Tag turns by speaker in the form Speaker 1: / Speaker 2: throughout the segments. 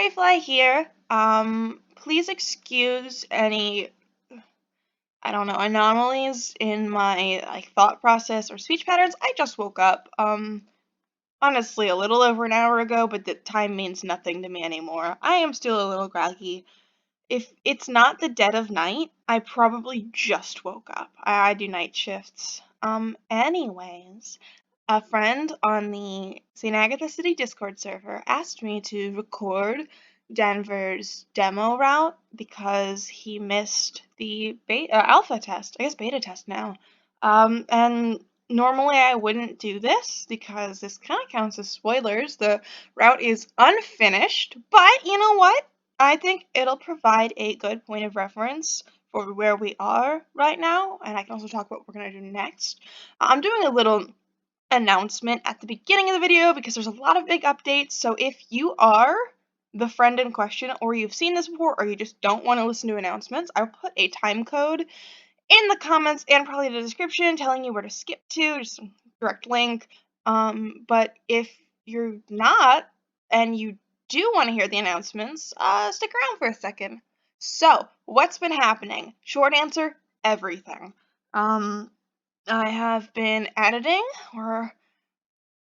Speaker 1: Fly here. Please excuse any, I don't know, anomalies in my thought process or speech patterns. I just woke up. Honestly, a little over an hour ago, but the time means nothing to me anymore. I am still a little groggy. If it's not the dead of night, I probably just woke up. I do night shifts. Anyways, a friend on the St. Agatha City Discord server asked me to record Denver's demo route because he missed the alpha test, I guess beta test now. And normally I wouldn't do this because this kind of counts as spoilers. The route is unfinished, but you know what? I think it'll provide a good point of reference for where we are right now, and I can also talk about what we're going to do next. I'm doing a little announcement at the beginning of the video because there's a lot of big updates, so if you are the friend in question, or you've seen this before, or you just don't want to listen to announcements, I'll put a time code in the comments and probably the description telling you where to skip to, just a direct link. But if you're not, and you do want to hear the announcements, stick around for a second. So, what's been happening? Short answer, everything. I have been editing, or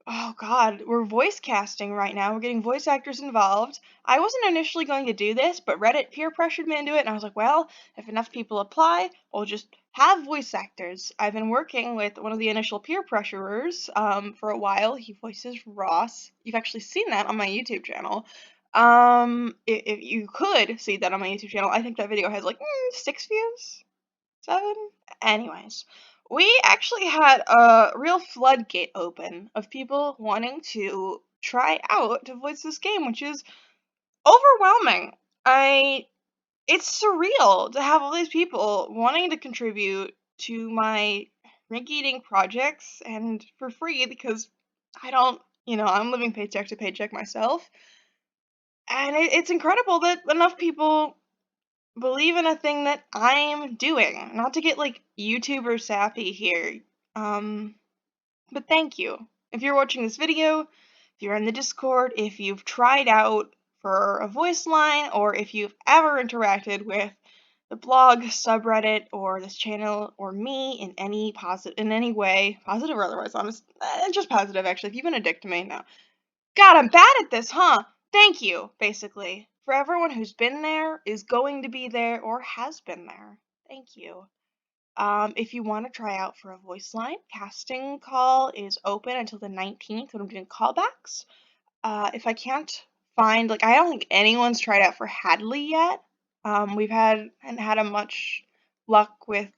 Speaker 1: oh god, we're voice casting right now. We're getting voice actors involved. I wasn't initially going to do this, but Reddit peer pressured me into it, and I was like, well, if enough people apply, we'll just have voice actors. I've been working with one of the initial peer pressurers for a while. He voices Ross. You've actually seen that on my YouTube channel. If you could see that on my YouTube channel, I think that video has like 6 views? 7? Anyways, we actually had a real floodgate open of people wanting to try out to voice this game, which is overwhelming. It's surreal to have all these people wanting to contribute to my rig eating projects and for free because I don't, I'm living paycheck to paycheck myself. And it's incredible that enough people believe in a thing that I'm doing. Not to get YouTuber sappy here, but thank you. If you're watching this video, if you're in the Discord, if you've tried out for a voice line, or if you've ever interacted with the blog, subreddit, or this channel, or me in any way, positive or otherwise, honest, just positive actually. If you've been a dick to me, no. God, I'm bad at this, huh? Thank you, basically. For everyone who's been there, is going to be there, or has been there. Thank you. If you want to try out for a voice line, casting call is open until the 19th when I'm doing callbacks. If I can't find, I don't think anyone's tried out for Hadley yet. We've hadn't had a much luck with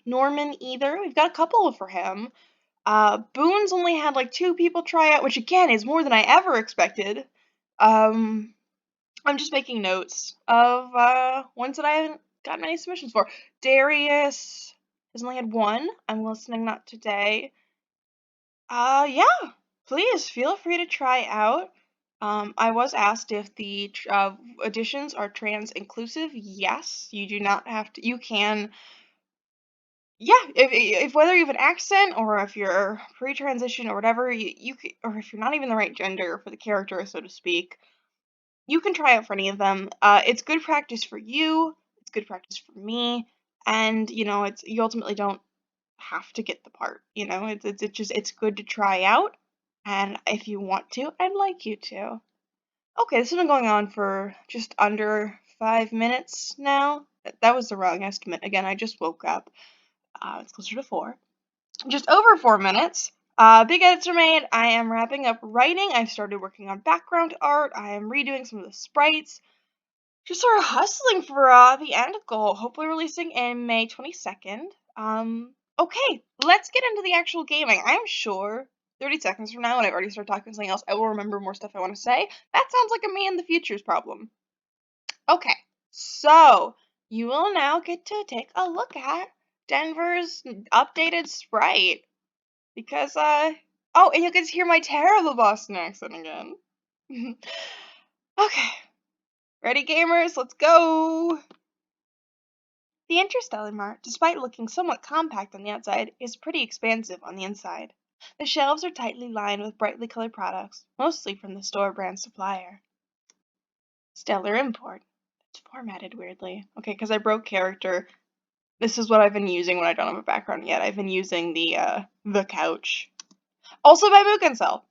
Speaker 1: Norman either. We've got a couple for him. Boone's only had 2 people try out, which again is more than I ever expected. I'm just making notes of ones that I haven't gotten any submissions for. Darius has only had 1. I'm listening not today. Yeah, please feel free to try out. I was asked if the auditions are trans inclusive. Yes, you do not have to. You can. Yeah, if whether you have an accent or if you're pre-transition or whatever, you or if you're not even the right gender for the character, so to speak, you can try out for any of them. It's good practice for you. It's good practice for me, and you ultimately don't have to get the part. It's good to try out, and if you want to, I'd like you to. Okay, this has been going on for just under 5 minutes now. That was the wrong estimate. Again, I just woke up. It's closer to 4. Just over 4 minutes. Big edits are made. I am wrapping up writing. I've started working on background art. I am redoing some of the sprites. Just sort of hustling for the end goal. Hopefully releasing in May 22nd. Okay, let's get into the actual gaming. I'm sure 30 seconds from now, when I've already started talking something else, I will remember more stuff I want to say. That sounds like a me in the future's problem. Okay, so you will now get to take a look at Denver's updated sprite. Because, oh, and you get to hear my terrible Boston accent again. Okay. Ready, gamers? Let's go! The Interstellar Mart, despite looking somewhat compact on the outside, is pretty expansive on the inside. The shelves are tightly lined with brightly colored products, mostly from the store brand supplier. Stellar import. It's formatted weirdly. Okay, because I broke character. This is what I've been using when I don't have a background yet. I've been using the couch. Also by Mukancel.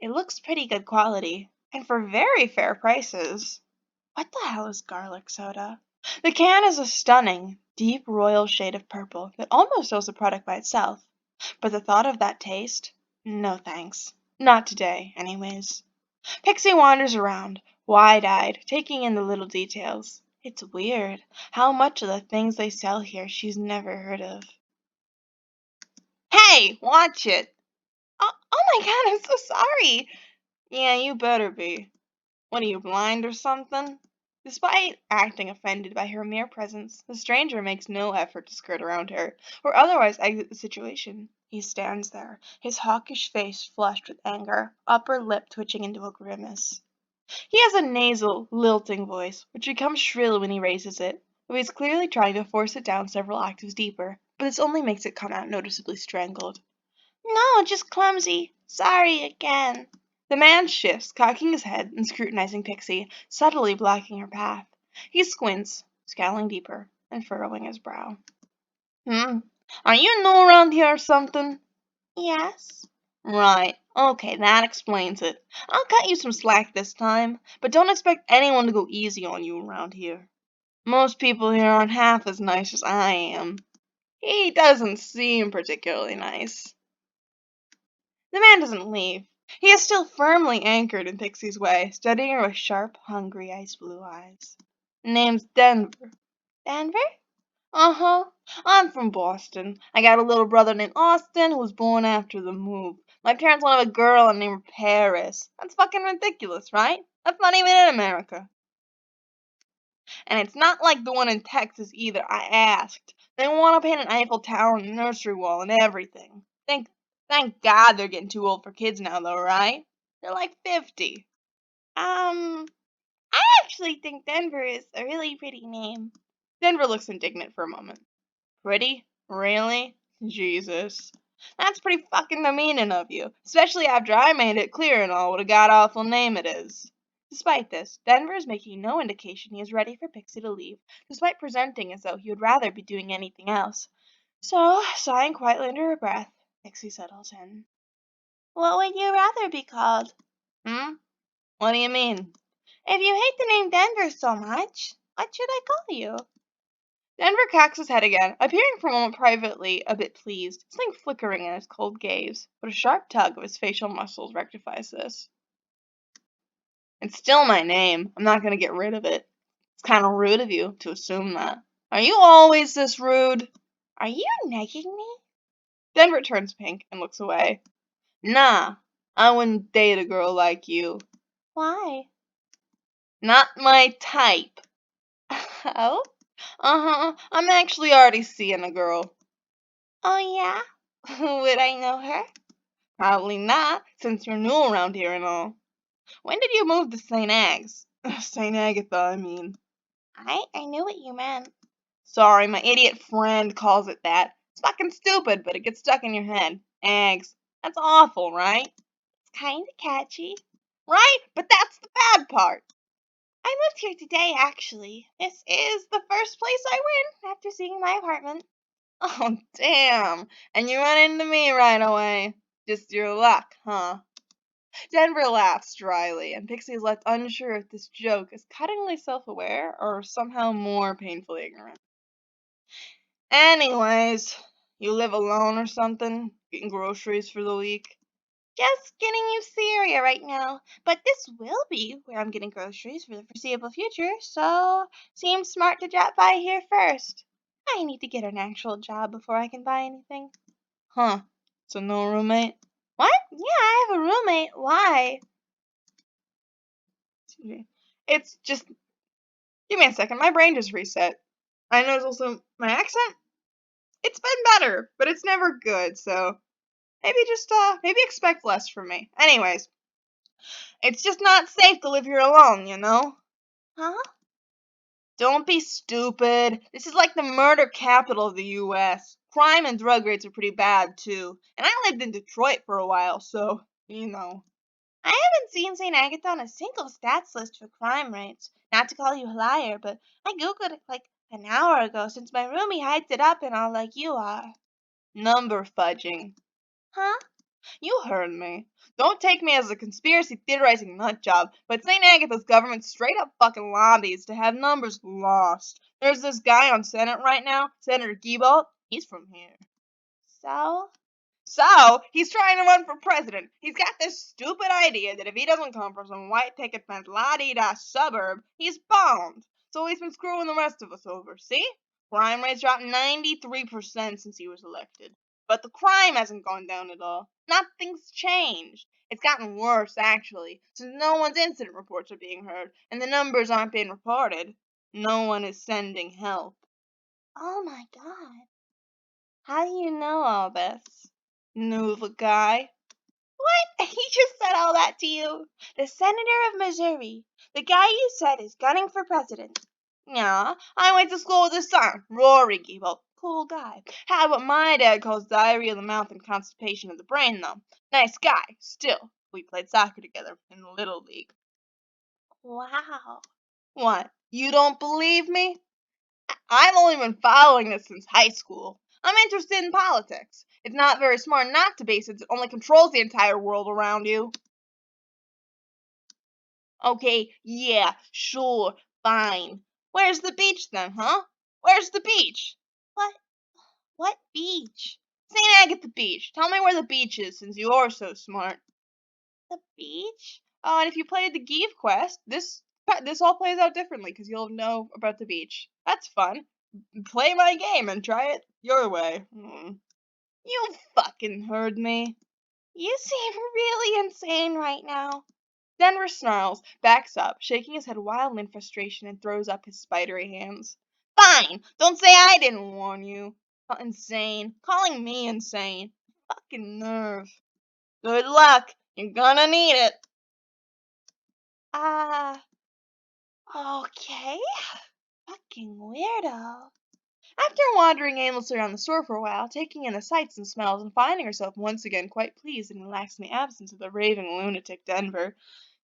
Speaker 1: It looks pretty good quality, and for very fair prices. What the hell is garlic soda? The can is a stunning, deep royal shade of purple that almost shows the product by itself. But the thought of that taste? No thanks. Not today, anyways. Pixie wanders around, wide-eyed, taking in the little details. It's weird how much of the things they sell here she's never heard of. Hey, watch it! Oh my god, I'm so sorry! Yeah, you better be. What are you, blind or something? Despite acting offended by her mere presence, the stranger makes no effort to skirt around her, or otherwise exit the situation. He stands there, his hawkish face flushed with anger, upper lip twitching into a grimace. He has a nasal, lilting voice, which becomes shrill when he raises it, though he's clearly trying to force it down several octaves deeper, but this only makes it come out noticeably strangled. No, just clumsy. Sorry again. The man shifts, cocking his head and scrutinizing Pixie, subtly blocking her path. He squints, scowling deeper, and furrowing his brow. Are you new around here or something? Yes. Right. Okay, that explains it. I'll cut you some slack this time, but don't expect anyone to go easy on you around here. Most people here aren't half as nice as I am. He doesn't seem particularly nice. The man doesn't leave. He is still firmly anchored in Pixie's way, studying her with sharp, hungry, ice blue eyes. Name's Denver. Denver? Uh-huh. I'm from Boston. I got a little brother named Austin who was born after the move. My parents wanted a girl named her Paris. That's fucking ridiculous, right? That's not even in America. And it's not like the one in Texas either. I asked. They want to paint an Eiffel Tower and a nursery wall and everything. Thank God they're getting too old for kids now, though, right? They're like 50. I actually think Denver is a really pretty name. Denver looks indignant for a moment. Pretty? Really? Jesus. That's pretty fucking demeaning of you, especially after I made it clear and all what a god-awful name it is. Despite this, Denver is making no indication he is ready for Pixie to leave, despite presenting as though he would rather be doing anything else. So, sighing quietly under her breath, Pixie settles in. What would you rather be called? What do you mean? If you hate the name Denver so much, what should I call you? Denver cocks his head again, appearing for a moment privately a bit pleased, something flickering in his cold gaze, but a sharp tug of his facial muscles rectifies this. It's still my name. I'm not going to get rid of it. It's kind of rude of you to assume that. Are you always this rude? Are you negging me? Denver turns pink and looks away. Nah, I wouldn't date a girl like you. Why? Not my type. Oh? Uh-huh. I'm actually already seeing a girl. Oh, yeah? Would I know her? Probably not, since you're new around here and all. When did you move to St. Ag's? St. Agatha, I mean. I knew what you meant. Sorry, my idiot friend calls it that. It's fucking stupid, but it gets stuck in your head. Eggs. That's awful, right? It's kinda catchy. Right? But that's the bad part. I moved here today, actually. This is the first place I went after seeing my apartment. Oh, damn. And you run into me right away. Just your luck, huh? Denver laughs dryly, and Pixie is left unsure if this joke is cuttingly self-aware or somehow more painfully ignorant. Anyways, you live alone or something? Getting groceries for the week? Just getting you cereal right now, but this will be where I'm getting groceries for the foreseeable future, so seems smart to drop by here first. I need to get an actual job before I can buy anything. Huh. So no roommate? What? Yeah, I have a roommate. Why? It's just... Give me a second. My brain just reset. I know also my accent. It's been better, but it's never good, so maybe expect less from me. Anyways, it's just not safe to live here alone, you know? Huh? Don't be stupid. This is like the murder capital of the US. Crime and drug rates are pretty bad, too. And I lived in Detroit for a while, so, you know. I haven't seen St. Agatha on a single stats list for crime rates. Not to call you a liar, but I googled it like an hour ago since my roomie hyped it up and all like you are. Number fudging. Huh? You heard me. Don't take me as a conspiracy theorizing nut job, but St. Agatha's government straight up fucking lobbies to have numbers lost. There's this guy on Senate right now, Senator Giebolt. He's from here. So? So, he's trying to run for president. He's got this stupid idea that if he doesn't come from some white picket fence la-di-da suburb, he's bombed. So he's been screwing the rest of us over, see? Crime rate's dropped 93% since he was elected. But the crime hasn't gone down at all. Nothing's changed. It's gotten worse, actually, since no one's incident reports are being heard, and the numbers aren't being reported. No one is sending help. Oh my god. How do you know all this? Knew the guy. What? He just said all that to you? The senator of Missouri. The guy you said is gunning for president. Yeah, I went to school with his son, Rory Giebel. Cool guy. Had what my dad calls diarrhea of the mouth and constipation of the brain, though. Nice guy, still. We played soccer together in the Little League. Wow. What? You don't believe me? I've only been following this since high school. I'm interested in politics. It's not very smart not to be since it only controls the entire world around you. Okay, yeah, sure, fine. Where's the beach then, huh? Where's the beach? What? What beach? St. Agatha Beach. Tell me where the beach is since you're so smart. The beach? Oh, and if you played the Give quest, this all plays out differently because you'll know about the beach. That's fun. Play my game and try it your way. You fucking heard me. You seem really insane right now. Denver snarls, backs up, shaking his head wildly in frustration, and throws up his spidery hands. Fine! Don't say I didn't warn you. Insane. Calling me insane. Fucking nerve. Good luck. You're gonna need it. Okay. Fucking weirdo. After wandering aimlessly around the store for a while, taking in the sights and smells, and finding herself once again quite pleased and relaxed in the absence of the raving lunatic Denver,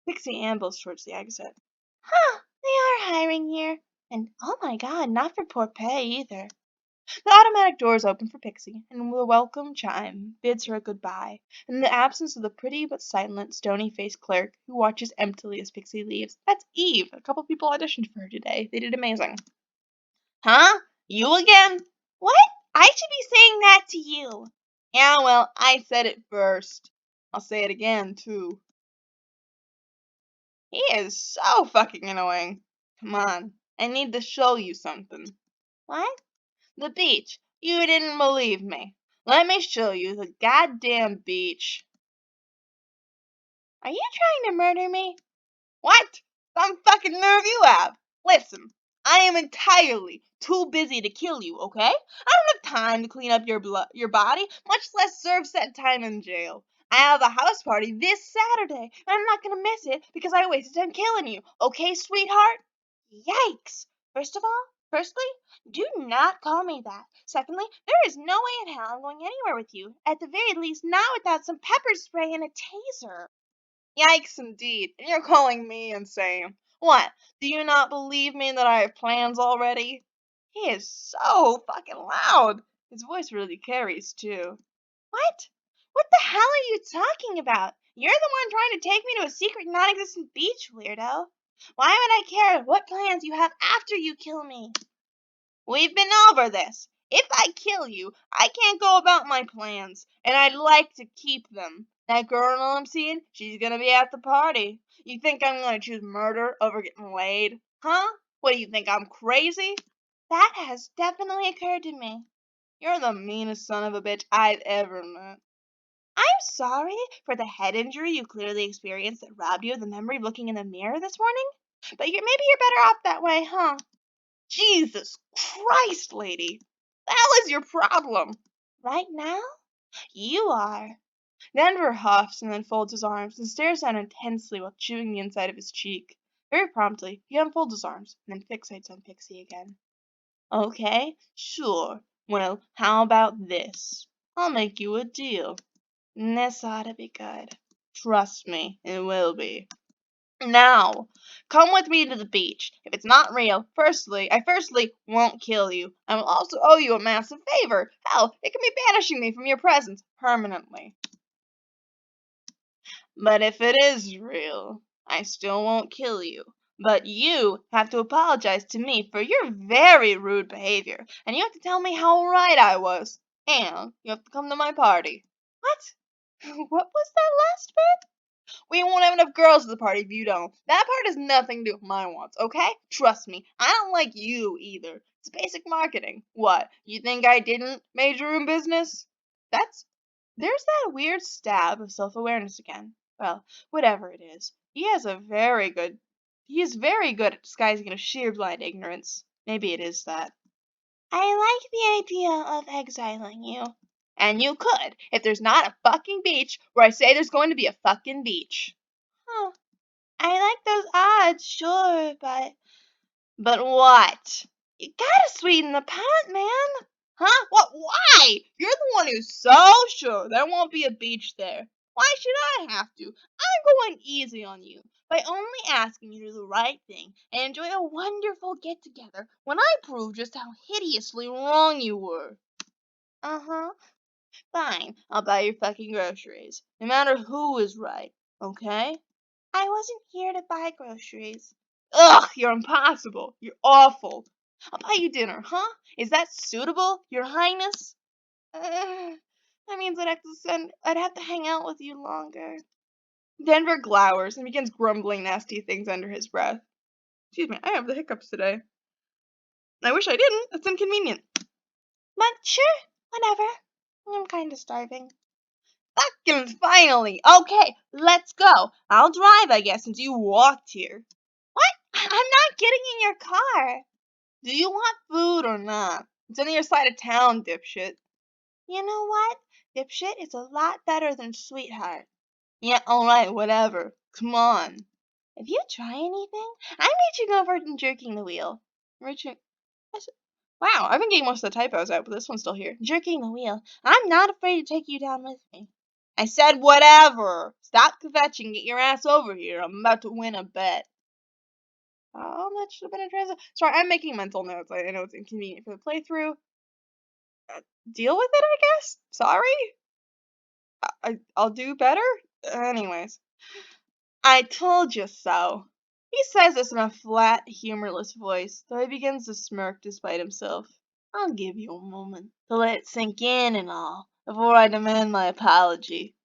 Speaker 1: Pixie ambles towards the exit. Huh, they are hiring here. And oh my god, not for poor pay either. The automatic doors open for Pixie, and the welcome chime bids her goodbye, in the absence of the pretty but silent, stony-faced clerk who watches emptily as Pixie leaves. That's Eve. A couple people auditioned for her today. They did amazing. Huh? You again? What? I should be saying that to you. Yeah, well, I said it first. I'll say it again, too. He is so fucking annoying. Come on, I need to show you something. What? The beach. You didn't believe me. Let me show you the goddamn beach. Are you trying to murder me? What? Some fucking nerve you have. Listen, I am entirely too busy to kill you, okay? I don't have time to clean up your body, much less serve set time in jail. I have a house party this Saturday, and I'm not gonna miss it because I wasted time killing you, okay, sweetheart? Yikes! Firstly, do not call me that. Secondly, there is no way in hell I'm going anywhere with you. At the very least, not without some pepper spray and a taser. Yikes indeed. And you're calling me insane. What? Do you not believe me that I have plans already? He is so fucking loud. His voice really carries too. What? What the hell are you talking about? You're the one trying to take me to a secret non-existent beach, weirdo. Why would I care what plans you have after you kill me? We've been over this. If I kill you, I can't go about my plans, and I'd like to keep them. That girl I'm seeing, she's gonna be at the party. You think I'm gonna choose murder over getting laid? Huh? What do you think, I'm crazy? That has definitely occurred to me. You're the meanest son of a bitch I've ever met. I'm sorry for the head injury you clearly experienced that robbed you of the memory of looking in the mirror this morning. But maybe you're better off that way, huh? Jesus Christ, lady. The hell is your problem? Right now? You are. Denver huffs and then folds his arms and stares down intensely while chewing the inside of his cheek. Very promptly, he unfolds his arms and then fixates on Pixie again. Okay, sure. Well, how about this? I'll make you a deal. This ought to be good. Trust me, it will be. Now, come with me to the beach. If it's not real, I firstly won't kill you. I will also owe you a massive favor. Hell, it can be banishing me from your presence permanently. But if it is real, I still won't kill you. But you have to apologize to me for your very rude behavior, and you have to tell me how right I was. And you have to come to my party. What? What was that last bit? We won't have enough girls at the party if you don't. That part has nothing to do with my wants, okay? Trust me, I don't like you either. It's basic marketing. What, you think I didn't major in business? There's that weird stab of self-awareness again. Well, whatever it is, he is very good at disguising a sheer blind ignorance. Maybe it is that. I like the idea of exiling you. And you could, if there's not a fucking beach where I say there's going to be a fucking beach. Huh. I like those odds, sure, but... But what? You gotta sweeten the pot, man. Huh? What? Why? You're the one who's so sure there won't be a beach there. Why should I have to? I'm going easy on you by only asking you to do the right thing and enjoy a wonderful get-together when I prove just how hideously wrong you were. Uh-huh. Fine, I'll buy your fucking groceries, no matter who is right, okay? I wasn't here to buy groceries. Ugh, you're impossible. You're awful. I'll buy you dinner, huh? Is that suitable, Your Highness? That means I'd have to hang out with you longer. Denver glowers and begins grumbling nasty things under his breath. Excuse me, I have the hiccups today. I wish I didn't. It's inconvenient. But sure, whatever. I'm kind of starving. Fucking finally! Okay, let's go. I'll drive, I guess, since you walked here. What? I'm not getting in your car. Do you want food or not? It's on the other side of town, dipshit. You know what? Dipshit is a lot better than sweetheart. Yeah, alright, whatever. Come on. If you try anything, I'm reaching over and jerking the wheel. Reaching. Wow, I've been getting most of the typos out, but this one's still here. Jerking the wheel. I'm not afraid to take you down with me. I said whatever. Stop kvetching. Get your ass over here. I'm about to win a bet. Oh, that should have been a transit. Sorry, I'm making mental notes. I know it's inconvenient for the playthrough. Deal with it, I guess? Sorry? I'll do better? Anyways. I told you so. He says this in a flat, humorless voice, though he begins to smirk despite himself. I'll give you a moment to let it sink in and all, before I demand my apology.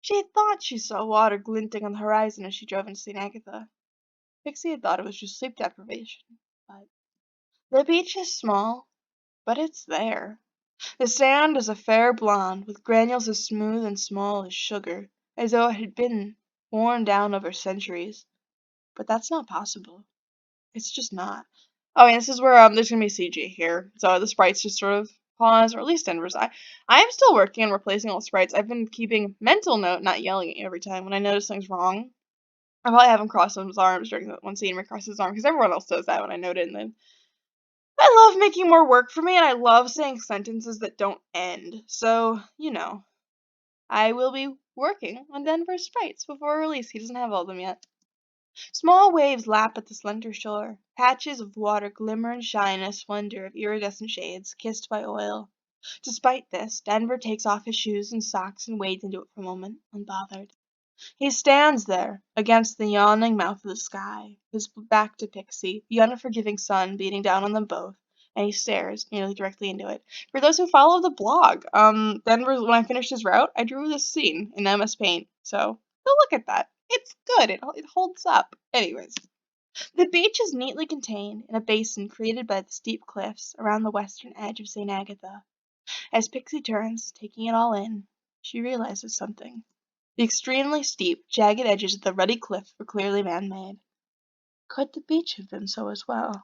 Speaker 1: She thought she saw water glinting on the horizon as she drove into St. Agatha. Pixie had thought it was just sleep deprivation, but the beach is small, but it's there. The sand is a fair blonde, with granules as smooth and small as sugar, as though it had been worn down over centuries. But that's not possible. It's just not. Oh, and this is where there's gonna be CG here, so the sprites just sort of pause, or at least Denver's. I am still working on replacing all the sprites. I've been keeping mental note, not yelling at you every time when I notice things wrong. I probably have him cross his arms during that one scene where he crosses his arm, because everyone else does that when I note it, and then I love making more work for me, and I love saying sentences that don't end. So, I will be working on Denver's sprites before release. He doesn't have all of them yet. Small waves lap at the slender shore. Patches of water glimmer and shine in a splendor of iridescent shades, kissed by oil. Despite this, Denver takes off his shoes and socks and wades into it for a moment, unbothered. He stands there, against the yawning mouth of the sky, his back to Pixie, the unforgiving sun beating down on them both, and he stares nearly directly into it. For those who follow the blog, Denver, when I finished his route, I drew this scene in MS Paint, so go look at that. It's good. It holds up. Anyways, the beach is neatly contained in a basin created by the steep cliffs around the western edge of St. Agatha. As Pixie turns, taking it all in, she realizes something. The extremely steep, jagged edges of the ruddy cliff were clearly man-made. Could the beach have been so as well?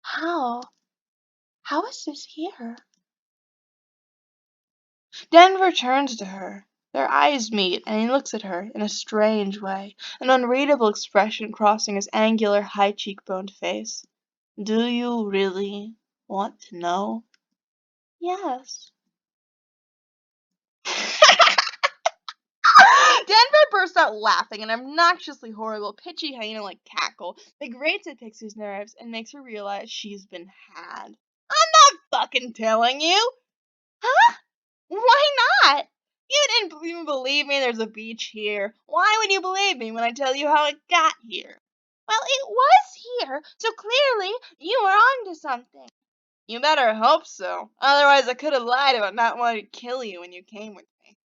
Speaker 1: How? How is this here? Denver turns to her. Their eyes meet, and he looks at her in a strange way, an unreadable expression crossing his angular, high-cheekboned face. Do you really want to know? Yes. Denver bursts out laughing, an obnoxiously horrible, pitchy hyena-like cackle that grates at Pixie's nerves and makes her realize she's been had. I'm not fucking telling you! Huh? Why not? You didn't even believe me there's a beach here. Why would you believe me when I tell you how it got here? Well, it was here, so clearly you were onto something. You better hope so. Otherwise I could have lied about not wanting to kill you when you came with me.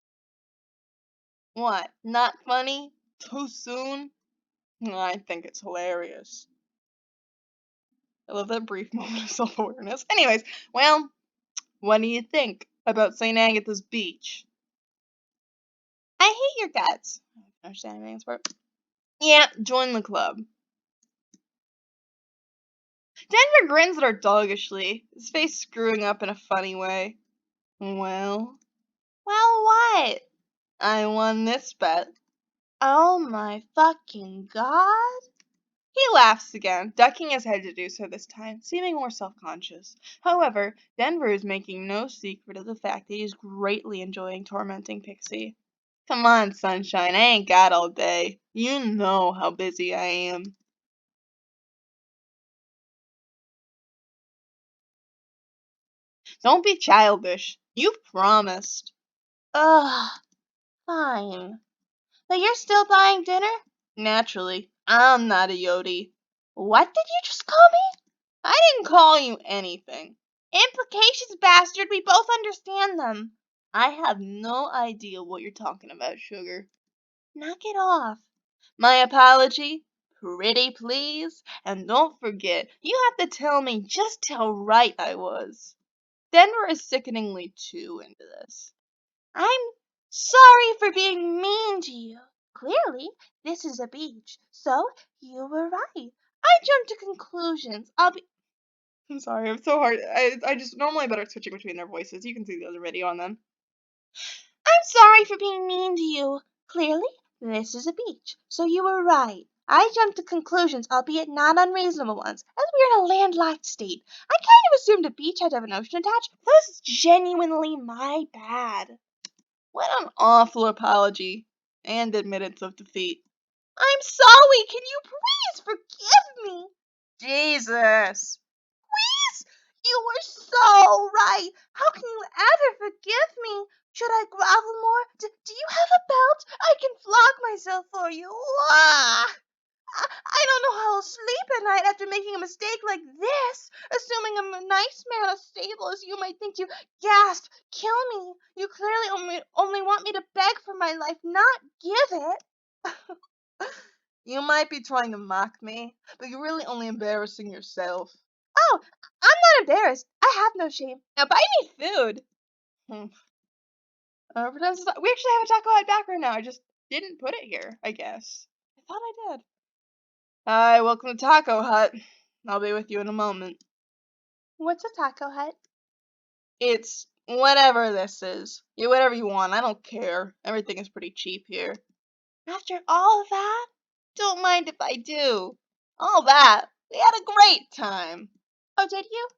Speaker 1: What? Not funny? Too soon? I think it's hilarious. I love that brief moment of self-awareness. Anyways, well, what do you think about St. Agatha's Beach? I hate your guts. I don't understand anything this part. Yeah, join the club. Denver grins at her doggishly, his face screwing up in a funny way. Well, what? I won this bet. Oh my fucking god. He laughs again, ducking his head to do so this time, seeming more self-conscious. However, Denver is making no secret of the fact that he's greatly enjoying tormenting Pixie. Come on, sunshine, I ain't got all day. You know how busy I am. Don't be childish. You promised. Ugh, fine. But you're still buying dinner? Naturally. I'm not a Yodi. What did you just call me? I didn't call you anything. Implications, bastard. We both understand them. I have no idea what you're talking about, sugar. Knock it off. My apology. Pretty please. And don't forget, you have to tell me just how right I was. Denver is sickeningly too into this. I'm sorry for being mean to you. Clearly, this is a beach, so you were right. I jumped to conclusions. I'm sorry, I'm so hard. I just normally better at switching between their voices. You can see the other video on them. I'm sorry for being mean to you. Clearly, this is a beach, so you were right. I jumped to conclusions, albeit not unreasonable ones, as we're in a landlocked state. I kind of assumed a beach had to have an ocean attached. That was genuinely my bad. What an awful apology and admittance of defeat. I'm sorry. Can you please forgive me? Jesus. Please. You were so right. How can you ever forgive me? Should I grovel more? Do you have a belt? I can flog myself for you. Ah! I don't know how I'll sleep at night after making a mistake like this. Assuming I'm a nice man as stable as you might think to gasp, kill me. You clearly only want me to beg for my life, not give it. You might be trying to mock me, but you're really only embarrassing yourself. Oh, I'm not embarrassed. I have no shame. Now buy me food. We actually have a Taco Hut background now. I just didn't put it here, I guess. I thought I did. Hi, welcome to Taco Hut. I'll be with you in a moment. What's a Taco Hut? It's whatever this is. You whatever you want. I don't care. Everything is pretty cheap here. After all of that? Don't mind if I do. All that. We had a great time. Oh, did you?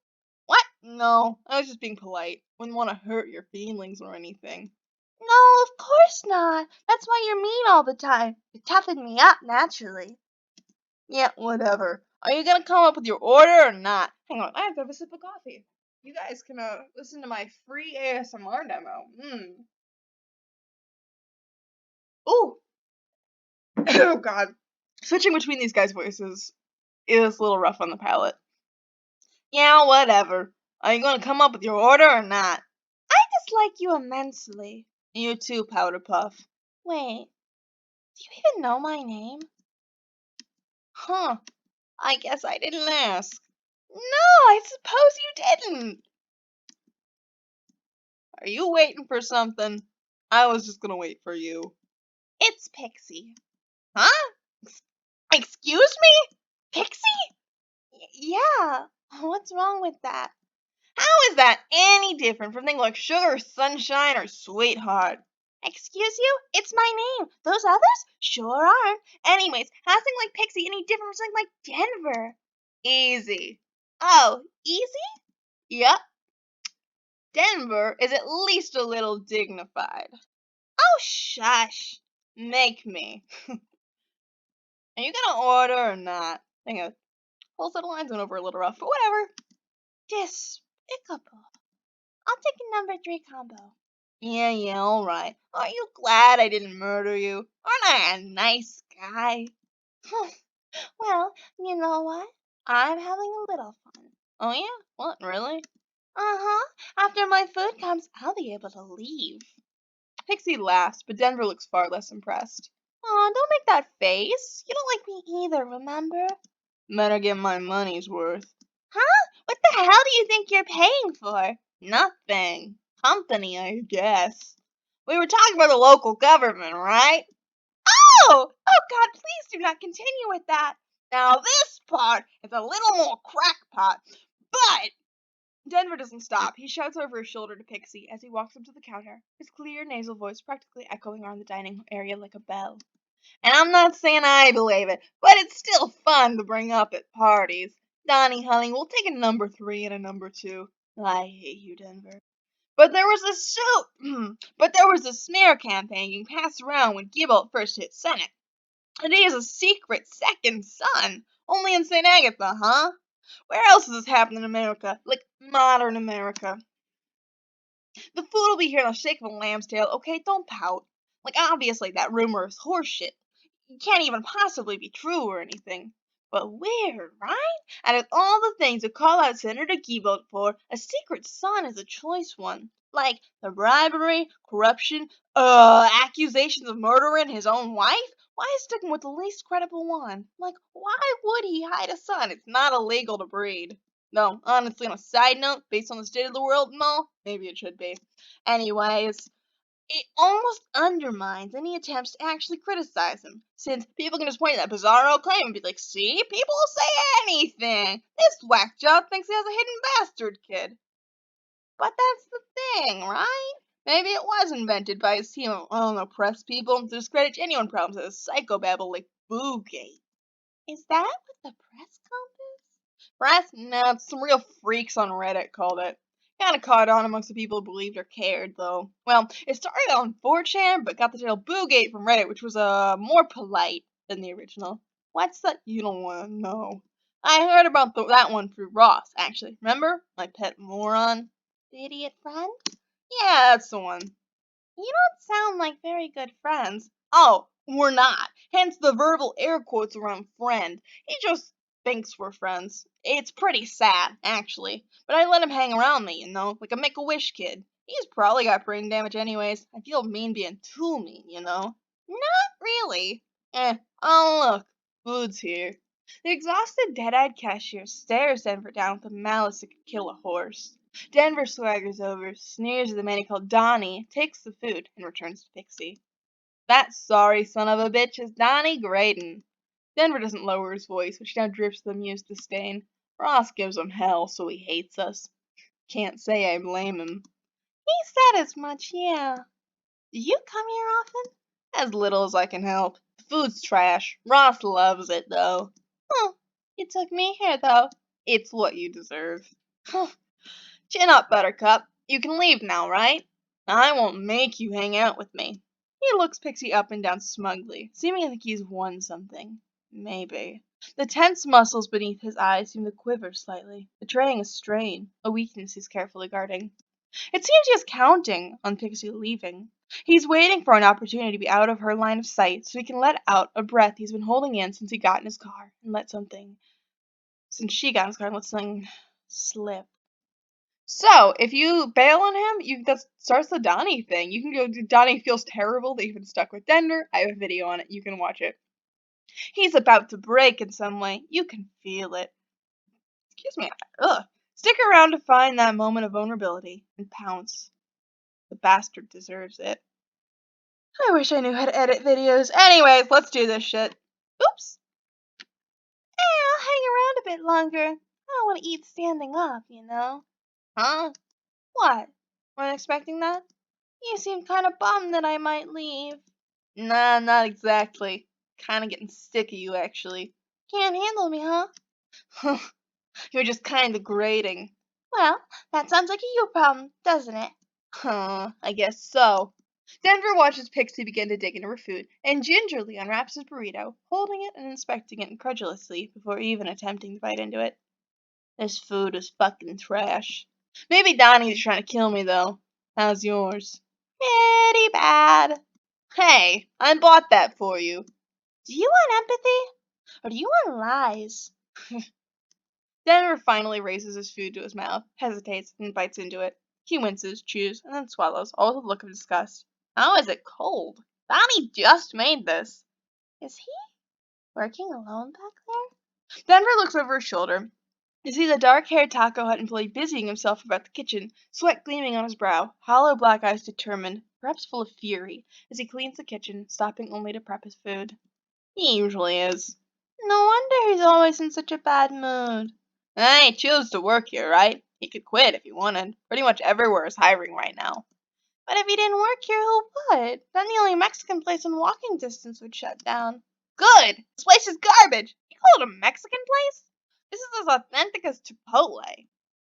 Speaker 1: What? No, I was just being polite. Wouldn't want to hurt your feelings or anything. No, of course not. That's why you're mean all the time. You toughen me up, naturally. Yeah, whatever. Are you gonna come up with your order or not? Hang on, I have to have a sip of coffee. You guys can listen to my free ASMR demo. Ooh. Oh god. Switching between these guys' voices is a little rough on the palate. Yeah, whatever. Are you gonna come up with your order or not? I dislike you immensely. You too, Powder Puff. Wait, do you even know my name? Huh. I guess I didn't ask. No, I suppose you didn't. Are you waiting for something? I was just gonna wait for you. It's Pixie. Huh? Excuse me? Pixie? Yeah. What's wrong with that? How is that any different from things like sugar, sunshine, or sweetheart? Excuse you? It's my name. Those others sure aren't. Anyways, how's something like Pixie any different from something like Denver? Easy. Oh, easy? Yep. Denver is at least a little dignified. Oh, shush. Make me. Are you gonna order or not? Hang on. Whole set of lines went over a little rough, but whatever. Despicable. I'll take a number 3 combo. Yeah, alright. Aren't you glad I didn't murder you? Aren't I a nice guy? Well, you know what? I'm having a little fun. Oh yeah? What, really? Uh-huh. After my food comes, I'll be able to leave. Pixie laughs, but Denver looks far less impressed. Aw, don't make that face. You don't like me either, remember? Better get my money's worth. Huh? What the hell do you think you're paying for? Nothing. Company, I guess. We were talking about the local government, right? Oh! Oh God, please do not continue with that. Now this part is a little more crackpot, but Denver doesn't stop. He shouts over his shoulder to Pixie as he walks up to the counter, his clear nasal voice practically echoing around the dining area like a bell. And I'm not saying I believe it, but it's still fun to bring up at parties. Donnie, honey, we'll take a number 3 and a number 2. I hate you, Denver. But there was a smear campaign being passed around when Gibbalt first hit Senate. And he is a secret second son. Only in St. Agatha, huh? Where else does this happen in America? Like modern America. The food will be here in the shake of a lamb's tail, okay? Don't pout. Like, obviously, that rumor is horseshit. It can't even possibly be true or anything. But weird, right? Out of all the things to call out Senator Giebelt for, a secret son is a choice one. Like, the bribery, corruption, accusations of murdering his own wife? Why is sticking with the least credible one? Like, why would he hide a son? It's not illegal to breed. No, honestly, on a side note, based on the state of the world and all, maybe it should be. Anyways, it almost undermines any attempts to actually criticize him, since people can just point at that bizarro claim and be like, see, people will say anything. This whack job thinks he has a hidden bastard kid. But that's the thing, right? Maybe it was invented by his team of, I don't know, press people to discredit genuine problems as a psychobabble like Boogate. Is that what the press compass? Press? No, some real freaks on Reddit called it. Kinda caught on amongst the people who believed or cared, though. Well, it started on 4chan, but got the title Boogate from Reddit, which was more polite than the original. What's that? You don't want to know. I heard about that one through Ross, actually. Remember? My pet moron. The idiot friend? Yeah, that's the one. You don't sound like very good friends. Oh, we're not. Hence the verbal air quotes around friend. He just thinks we're friends. It's pretty sad, actually. But I let him hang around me, like a Make-A-Wish kid. He's probably got brain damage anyways. I feel mean being too mean. Not really. Oh look. Food's here. The exhausted, dead-eyed cashier stares Denver down with a malice that could kill a horse. Denver swaggers over, sneers at the man he called Donnie, takes the food, and returns to Pixie. That sorry son of a bitch is Donnie Graydon. Denver doesn't lower his voice, which now drips with amused disdain. Ross gives him hell, so he hates us. Can't say I blame him. He said as much, yeah. Do you come here often? As little as I can help. The food's trash. Ross loves it, though. Oh, you took me here, though. It's what you deserve. Chin up, Buttercup. You can leave now, right? I won't make you hang out with me. He looks Pixie up and down smugly, seeming like he's won something. Maybe. The tense muscles beneath his eyes seem to quiver slightly, betraying a strain, a weakness he's carefully guarding. It seems he is counting on Pixie leaving. He's waiting for an opportunity to be out of her line of sight so he can let out a breath he's been holding in since he got in his car and let something slip. So, if you bail on him, that starts the Donnie thing. You can go, Donnie feels terrible that you've been stuck with Denver. I have a video on it. You can watch it. He's about to break in some way. You can feel it. Excuse me. Ugh. Stick around to find that moment of vulnerability and pounce. The bastard deserves it. I wish I knew how to edit videos. Anyways, let's do this shit. Oops. I'll hang around a bit longer. I don't want to eat standing up. Huh? What? Weren't expecting that? You seem kind of bummed that I might leave. Nah, not exactly. Kinda getting sick of you, actually. Can't handle me, huh? You're just kinda grating. Well, that sounds like a you problem, doesn't it? Huh, I guess so. Denver watches Pixie begin to dig into her food and gingerly unwraps his burrito, holding it and inspecting it incredulously before even attempting to bite into it. This food is fucking trash. Maybe Donnie's trying to kill me, though. How's yours? Pretty bad. Hey, I bought that for you. Do you want empathy? Or do you want lies? Denver finally raises his food to his mouth, hesitates, and bites into it. He winces, chews, and then swallows, all with a look of disgust. How is it cold? Donnie just made this. Is he working alone back there? Denver looks over his shoulder. You see the dark-haired Taco Hut employee busying himself about the kitchen, sweat gleaming on his brow, hollow black eyes determined, perhaps full of fury, as he cleans the kitchen, stopping only to prep his food. He usually is. No wonder he's always in such a bad mood. He chose to work here, right? He could quit if he wanted. Pretty much everywhere is hiring right now. But if he didn't work here, who would? Then the only Mexican place in walking distance would shut down. Good! This place is garbage! You call it a Mexican place? This is as authentic as Chipotle.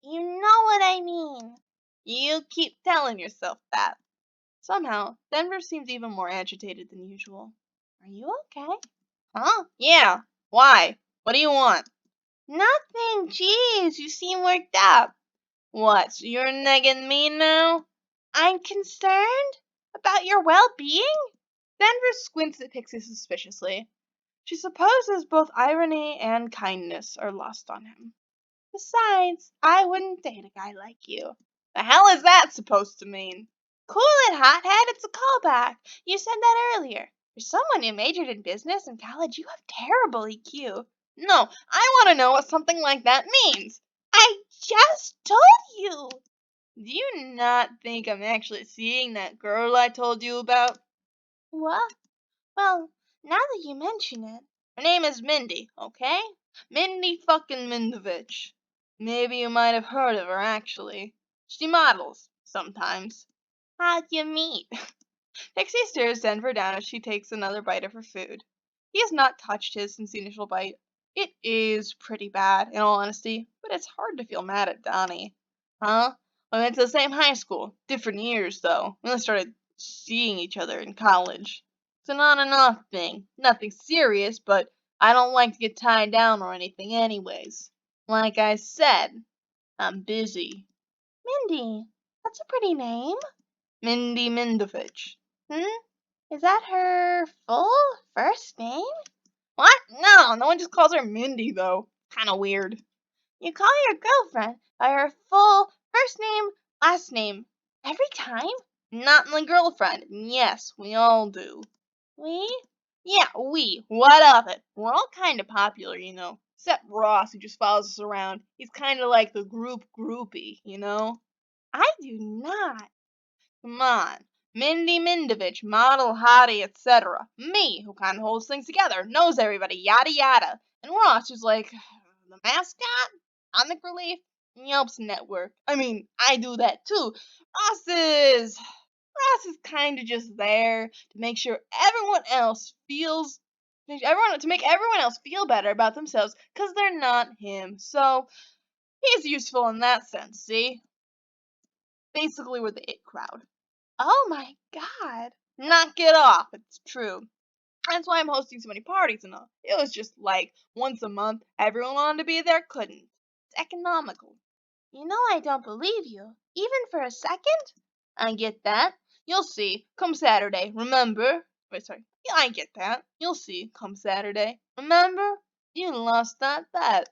Speaker 1: You know what I mean. You keep telling yourself that. Somehow, Denver seems even more agitated than usual. Are you okay? Huh? Yeah. Why? What do you want? Nothing. Jeez, you seem worked up. What, so you're negging me now? I'm concerned about your well-being? Denver squints at Pixie suspiciously. She supposes both irony and kindness are lost on him. Besides, I wouldn't date a guy like you. The hell is that supposed to mean? Cool it, hothead. It's a callback. You said that earlier. For someone who majored in business in college, you have terrible EQ. No, I want to know what something like that means. I just told you. Do you not think I'm actually seeing that girl I told you about? What? Well, now that you mention it. Her name is Mindy, okay? Mindy fucking Mindovich. Maybe you might have heard of her, actually. She models, sometimes. How'd you meet? Pixie stares Denver down as she takes another bite of her food. He has not touched his since the initial bite. It is pretty bad, in all honesty, but it's hard to feel mad at Donnie. Huh? We went to the same high school. Different years, though. We only started seeing each other in college. It's an on and off thing. Nothing serious, but I don't like to get tied down or anything anyways. Like I said, I'm busy. Mindy, that's a pretty name. Mindy Mindovich. Is that her full first name? What? No one just calls her Mindy, though. Kinda weird. You call your girlfriend by her full first name, last name, every time? Not my girlfriend. Yes, we all do. We? Yeah, we. What of it? We're all kinda popular, you know. Except Ross, who just follows us around. He's kinda like the group groupie, you know? I do not. Come on. Mindy Mindovich, model, hottie, etc. Me, who kind of holds things together, knows everybody, yada yada. And Ross, who's like the mascot, comic relief, Yelp's network. I mean, I do that too. Ross is kind of just there to make sure everyone else feels, to make everyone else feel better about themselves, because they're not him. So he's useful in that sense. See, basically, we're the it crowd. Oh my god. Knock it off. It's true. That's why I'm hosting so many parties and all. It was just like once a month. Everyone wanted to be there, couldn't. It's economical. You know I don't believe you. Even for a second? I get that. You'll see. Come Saturday. Remember? Wait, sorry. Yeah, I get that. You'll see. Come Saturday. Remember? You lost that bet.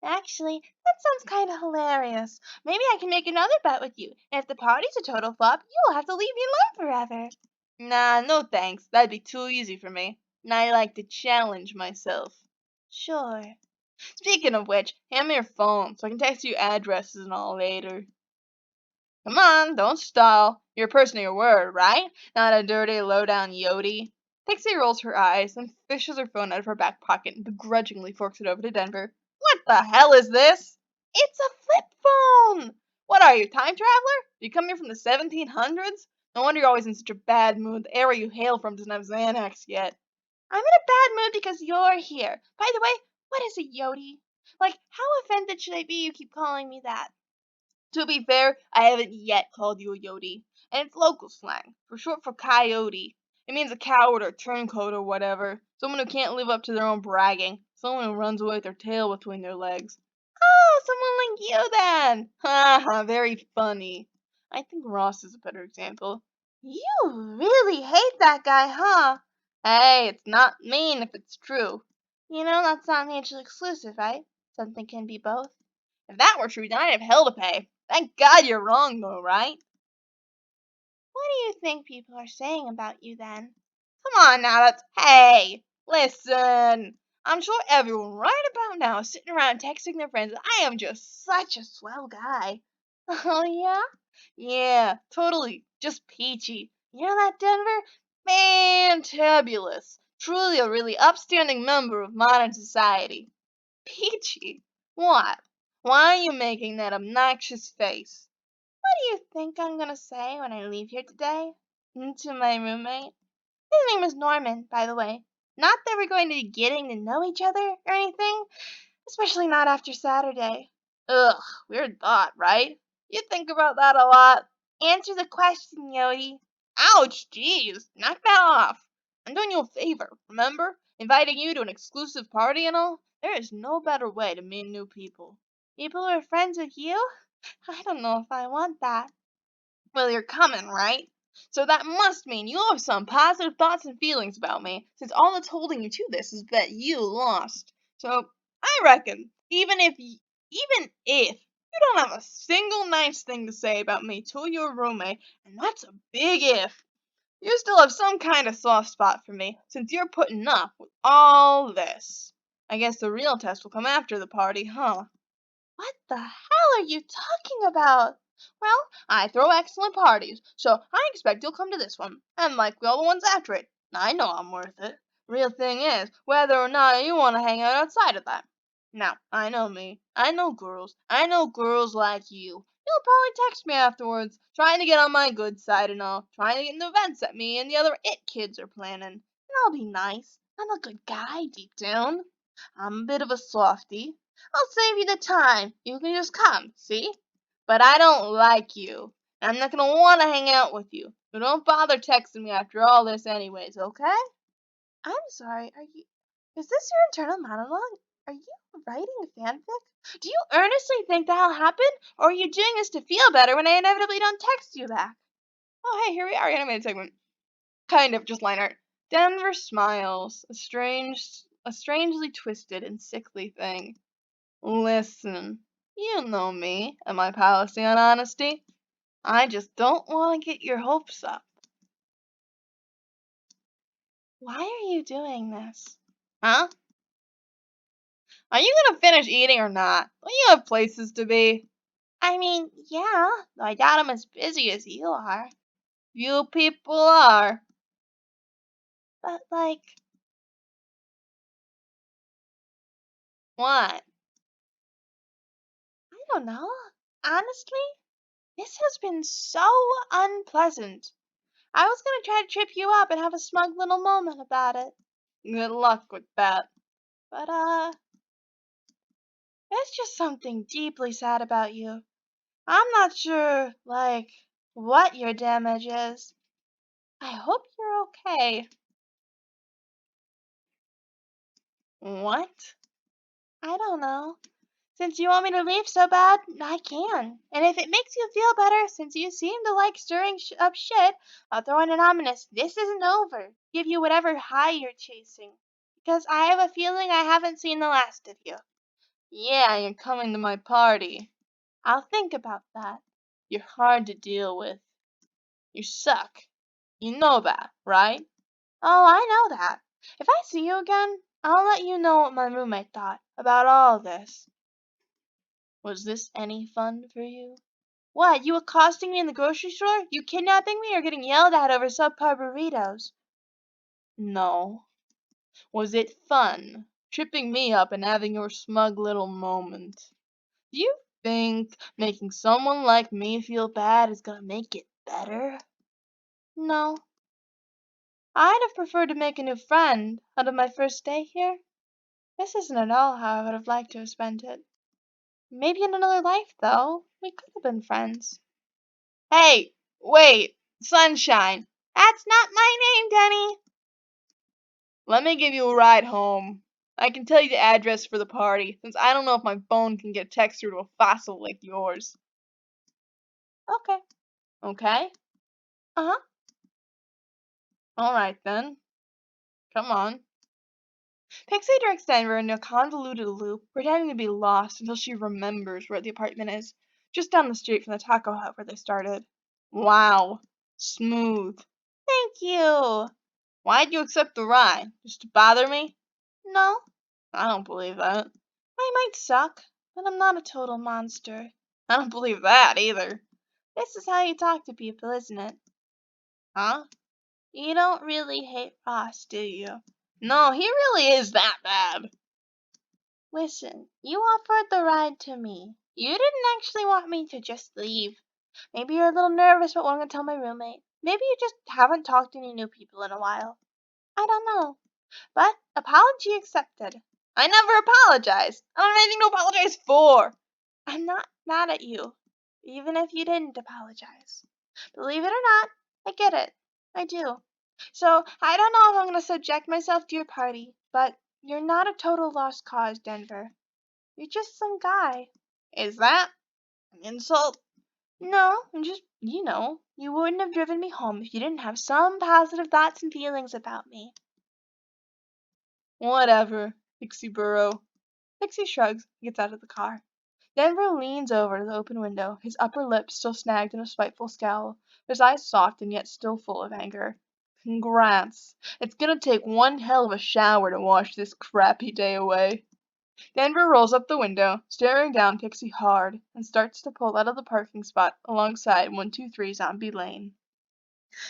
Speaker 1: Actually, that sounds kind of hilarious. Maybe I can make another bet with you. If the party's a total flop, you will have to leave me alone forever. Nah, no thanks. That'd be too easy for me. And I like to challenge myself. Sure. Speaking of which, hand me your phone so I can text you addresses and all later. Come on, don't stall. You're a person of your word, right? Not a dirty, low-down yodi. Pixie rolls her eyes, then fishes her phone out of her back pocket and begrudgingly forks it over to Denver. What the hell is this? It's a flip phone! What are you, time traveler? You come here from the 1700s? No wonder you're always in such a bad mood. The area you hail from doesn't have Xanax yet. I'm in a bad mood because you're here. By the way, what is a yodi? Like, how offended should I be you keep calling me that? To be fair, I haven't yet called you a yodi. and it's local slang, for short for coyote. It means a coward or turncoat or whatever, someone who can't live up to their own bragging, someone who runs away with their tail between their legs. Oh, someone like you then! Ha ha, very funny. I think Ross is a better example. You really hate that guy, huh? Hey, it's not mean if it's true. You know, that's not mutually exclusive, right? Something can be both. If that were true, then I'd have hell to pay. Thank God you're wrong, though, right? What do you think people are saying about you then? Come on now, Hey, listen. I'm sure everyone right about now is sitting around texting their friends that I am just such a swell guy. Oh, yeah? Yeah, totally. Just peachy. You know that, Denver? Fantabulous. Truly a really upstanding member of modern society. Peachy? What? Why are you making that obnoxious face? What do you think I'm gonna say when I leave here today? To my roommate? His name is Norman, by the way. Not that we're going to be getting to know each other or anything, especially not after Saturday. Ugh, weird thought, right? You think about that a lot. Answer the question, Yodi. Ouch, jeez, knock that off. I'm doing you a favor, remember? Inviting you to an exclusive party and all? There is no better way to meet new people. People who are friends with you? I don't know if I want that. Well, you're coming, right? So that must mean you have some positive thoughts and feelings about me, since all that's holding you to this is that you lost. So I reckon, even if you don't have a single nice thing to say about me to your roommate, and that's a big if, you still have some kind of soft spot for me, since you're putting up with all this. I guess the real test will come after the party, huh? What the hell are you talking about? Well, I throw excellent parties, so I expect you'll come to this one, and likely all the ones after it. I know I'm worth it. Real thing is, whether or not you want to hang out outside of that. Now, I know me. I know girls. I know girls like you. You'll probably text me afterwards, trying to get on my good side and all, trying to get into events that me and the other it kids are planning. And I'll be nice. I'm a good guy deep down. I'm a bit of a softy. I'll save you the time. You can just come, see? But I don't like you. And I'm not gonna want to hang out with you. So don't bother texting me after all this anyways, okay? I'm sorry, is this your internal monologue? Are you writing a fanfic? Do you earnestly think that'll happen? Or are you doing this to feel better when I inevitably don't text you back? Oh, hey, here we are, animated segment. Kind of, just line art. Denver smiles, a strangely twisted and sickly thing. Listen, you know me and my policy on honesty. I just don't want to get your hopes up. Why are you doing this? Huh? Are you gonna finish eating or not? Don't you have places to be? I mean, yeah, though I doubt I'm as busy as you are. You people are. But, what? I don't know. Honestly, this has been so unpleasant. I was gonna try to trip you up and have a smug little moment about it. Good luck with that. But, there's just something deeply sad about you. I'm not sure, what your damage is. I hope you're okay. What? I don't know. Since you want me to leave so bad, I can. And if it makes you feel better, since you seem to like stirring up shit, I'll throw in an ominous, this isn't over. Give you whatever high you're chasing. Because I have a feeling I haven't seen the last of you. Yeah, you're coming to my party. I'll think about that. You're hard to deal with. You suck. You know that, right? Oh, I know that. If I see you again, I'll let you know what my roommate thought about all this. Was this any fun for you? What, you accosting me in the grocery store? You kidnapping me or getting yelled at over subpar burritos? No. Was it fun? Tripping me up and having your smug little moment. Do you think making someone like me feel bad is gonna make it better? No. I'd have preferred to make a new friend out of my first day here. This isn't at all how I would have liked to have spent it. Maybe in another life, though, we could have been friends. Hey, wait! Sunshine. That's not my name, Denny. Let me give you a ride home. I can tell you the address for the party, since I don't know if my phone can get text through to a fossil like yours. Okay. Okay? Uh-huh. Alright then. Come on. Pixie directs Denver into a convoluted loop, pretending to be lost until she remembers where the apartment is, just down the street from the taco hut where they started. Wow. Smooth. Thank you. Why'd you accept the ride? Just to bother me? No, I don't believe that. I might suck, but I'm not a total monster. I don't believe that either. This is how you talk to people, isn't it? Huh? You don't really hate Ross, do you? No, he really is that bad. Listen, you offered the ride to me. You didn't actually want me to just leave. Maybe you're a little nervous about what I'm going to tell my roommate. Maybe you just haven't talked to any new people in a while. I don't know. But apology accepted. I never apologize. I don't have anything to apologize for. I'm not mad at you, even if you didn't apologize. Believe it or not, I get it. I do. So I don't know if I'm going to subject myself to your party, but you're not a total lost cause, Denver. You're just some guy. Is that an insult? No, I'm just, you wouldn't have driven me home if you didn't have some positive thoughts and feelings about me. Whatever, Pixie Burrow. Pixie shrugs and gets out of the car. Denver leans over to the open window, his upper lip still snagged in a spiteful scowl, his eyes soft and yet still full of anger. Congrats. It's gonna take one hell of a shower to wash this crappy day away. Denver rolls up the window, staring down Pixie hard, and starts to pull out of the parking spot alongside 123 Zombie Lane.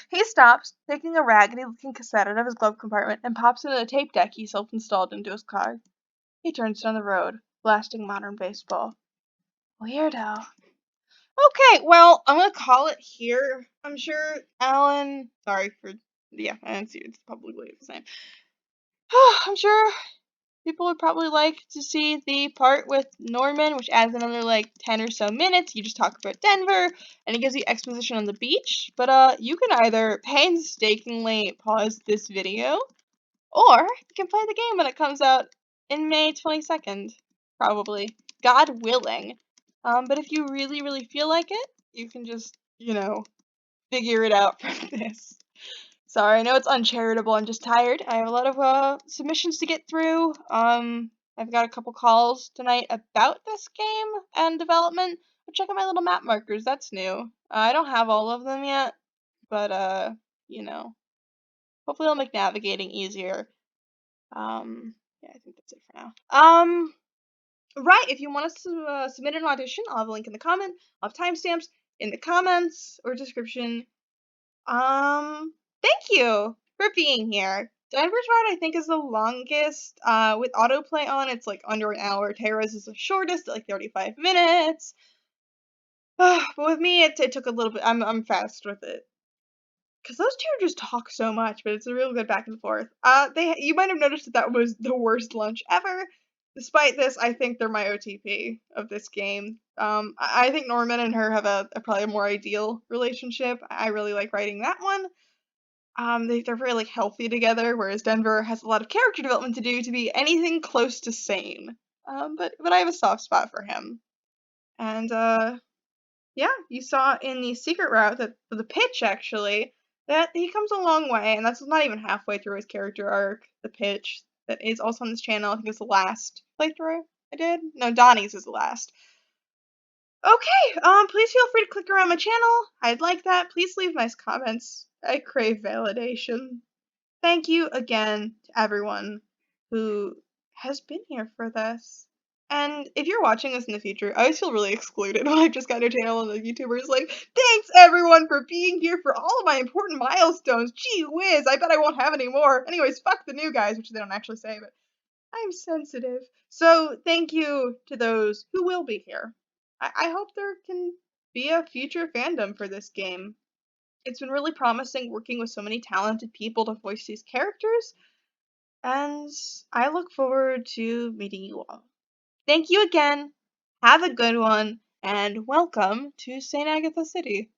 Speaker 1: He stops, taking a raggedy-looking cassette out of his glove compartment, and pops it in a tape deck he self-installed into his car. He turns down the road, blasting modern baseball. Weirdo. Okay, well, I'm gonna call it here. I'm sure Alan. Sorry for. Yeah, I didn't see it's publicly the same. I'm sure people would probably like to see the part with Norman, which adds another like 10 or so minutes. You just talk about Denver, and it gives you exposition on the beach. But you can either painstakingly pause this video, or you can play the game when it comes out in May 22nd, probably. God willing. But if you really, really feel like it, you can just, figure it out from this. Sorry, I know it's uncharitable. I'm just tired. I have a lot of submissions to get through. I've got a couple calls tonight about this game and development. Check out my little map markers. That's new. I don't have all of them yet, but hopefully it'll make navigating easier. Yeah, I think that's it for now. Right, if you want us to submit an audition, I'll have a link in the comment. I'll have timestamps in the comments or description. Thank you for being here. Denver's Ride, I think, is the longest. With autoplay on, it's like under an hour. Terra's is the shortest, at like 35 minutes. But with me, it took a little bit. I'm fast with it. Because those two just talk so much, but it's a real good back and forth. You might have noticed that was the worst lunch ever. Despite this, I think they're my OTP of this game. I think Norman and her have probably a more ideal relationship. I really like writing that one. They're very like healthy together, whereas Denver has a lot of character development to do to be anything close to sane. But I have a soft spot for him. And yeah, you saw in the secret route that the pitch actually that he comes a long way, and that's not even halfway through his character arc. The pitch that is also on this channel. I think it's the last playthrough I did. No, Donnie's is the last. Okay, please feel free to click around my channel. I'd like that. Please leave nice comments. I crave validation. Thank you again to everyone who has been here for this. And if you're watching this in the future, I always feel really excluded when I just got a channel and the YouTuber's like, thanks everyone for being here for all of my important milestones. Gee whiz, I bet I won't have any more. Anyways, fuck the new guys, which they don't actually say, but I'm sensitive. So thank you to those who will be here. I hope there can be a future fandom for this game. It's been really promising working with so many talented people to voice these characters, and I look forward to meeting you all. Thank you again, have a good one, and welcome to St. Agatha City.